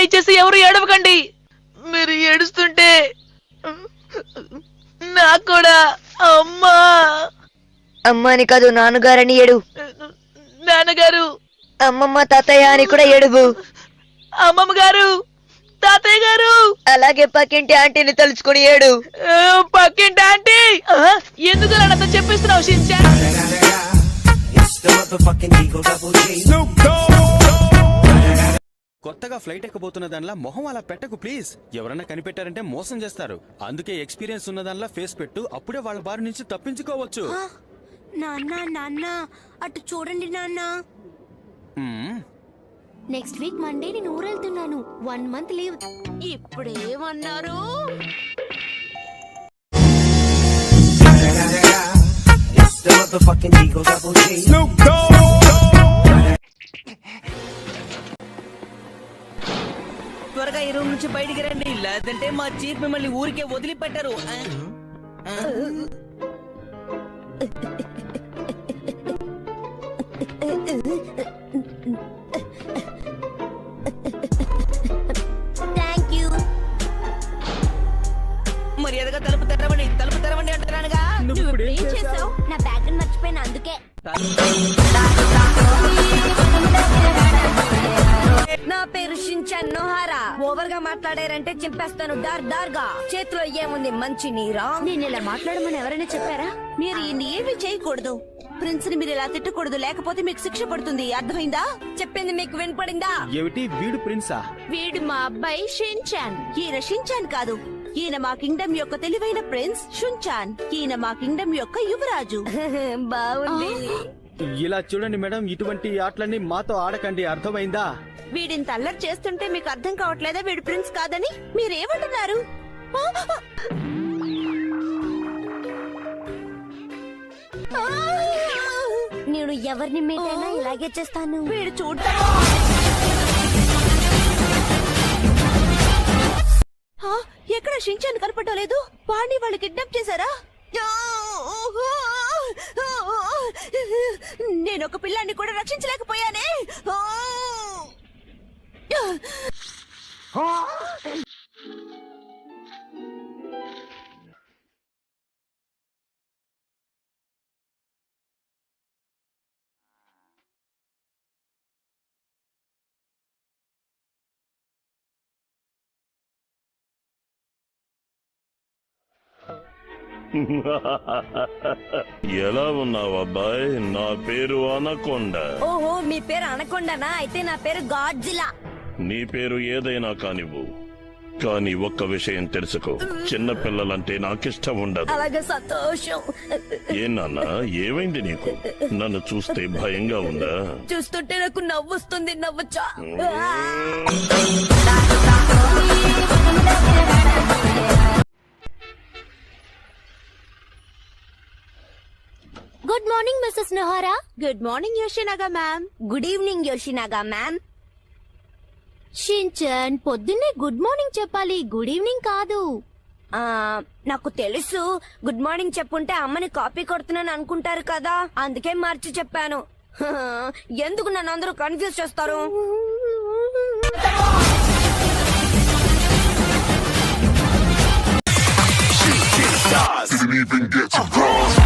దయచేసి ఎవరు ఏడవకండి. మీరు ఏడుస్తుంటే నాకు కూడా అమ్మా అమ్మని కాదు నాన్నగారని ఏడు. నాన్నగారు, అమ్మమ్మ తాతయ్య అని కూడా ఏడువు. అమ్మమ్మ గారు, తాతయ్య గారు, అలాగే పక్కింటి ఆంటీని తలుచుకుని ఏడు. పక్కింటి ఆంటీ. ఎందుకు నాతో చెప్పిస్తున్నావు షిన్చాన్? కొత్తగా ఫ్లైట్ ఎక్కబోతున్న దానిలా మొహం అలా పెట్టకు ప్లీజ్. ఎవరన్నా కనిపెట్టారంటే మోసం చేస్తారు. అందుకే ఎక్స్పీరియన్స్ ఉన్న దానిలా ఫేస్ పెట్టు, అప్పుడే వాళ్ళ బారి నుంచి తప్పించుకోవచ్చు. నాన్న నాన్న అటు చూడండి నాన్న. నెక్స్ట్ వీక్ మండే నేను ఊరెళ్తున్నాను. 1 month లీవ్. ఇప్పుడేమన్నారు? త్వరగా ఈ రూమ్ నుంచి బయటికి రండి, లేదంటే మా చీఫ్ మిమ్మల్ని ఊరికే వదిలిపెట్టారు. Thank you. మర్యాదగా తలుపు తెరవండి అంటున్నానుగా. నువ్వు ఏం చేసావు? నా బ్యాగ్ మర్చిపోయినా, అందుకే. నా పేరు షిన్చాన్ నోహారా. ఓవర్ గా మాట్లాడారంటే చింపేస్తాను డార్గా. చేతిలో ఏముంది, మంచి నీరా? నేను ఇలా మాట్లాడమని ఎవరైనా చెప్పారా? మీరు ఏమి చేయకూడదు. ప్రిన్స్ ని మీరు ఇలా తిట్టకూడదు, లేకపోతే మీకు శిక్ష పడుతుంది. అర్థమైందా? చెప్పింది మీకు వినపడిందా? ఏమిటి వీడు ప్రిన్సా? వీడు మా అబ్బాయి షిన్చాన్. ఈయన షిన్చాన్ కాదు, ఈయన మా కింగ్డమ్ యొక్క తెలివైన ప్రిన్స్ షున్చాన్. ఈయన మా కింగ్డమ్ యొక్క యువరాజు. బాగుంది. ఇలా చూడండి మేడం, ఇటువంటి ఆటలన్నీ మాతో ఆడకండి, అర్థమైందా? వీడింత అల్లరి చేస్తుంటే మీకు అర్థం కావట్లేదా వీడు ప్రిన్స్ కాదని? మీరేమంటున్నారు? నేను ఎవరిని మీటైనా ఇలాగే చేస్తాను. వీడు చూడటం ఎక్కడ షిన్చాన్ కనపడలేదు. వాణ్ణి వాళ్ళు కిడ్నాప్ చేశారా? నేను ఒక పిల్లాన్ని కూడా రక్షించలేకపోయానే. ఎలా ఉన్నావు అబ్బాయి? నా పేరు అనకొండ. ఓహో, మీ పేరు అనకొండనా? అయితే నా పేరు గాడ్జిలా. నీ పేరు ఏదైనా కానివ్వు, కానీ ఒక్క విషయం తెలుసుకో, చిన్న పిల్లలంటే నాకిష్టం ఉండదు. అలాగే, సంతోషం. ఏ నాన్న, ఏమైంది నీకు? నన్ను చూస్తే భయంగా ఉందా? చూస్తుంటే నాకు నవ్వొస్తుంది. నవ్వచ్చా? Good morning Mrs Nohara. Good morning Yoshinaga ma'am. Good evening Yoshinaga ma'am. Shinchan, పొద్దున్నే గుడ్ మార్నింగ్ చెప్పాలి, గుడ్ ఈవినింగ్ కాదు. నాకు తెలుసు. గుడ్ మార్నింగ్ చెప్పుంటే అమ్మని కాపీ కొడుతున్నాను అనుకుంటారు కదా, అందుకే మార్చి చెప్పాను. ఎందుకు నన్ను అందరూ కన్ఫ్యూజ్ చేస్తారు? Didn't even get to cross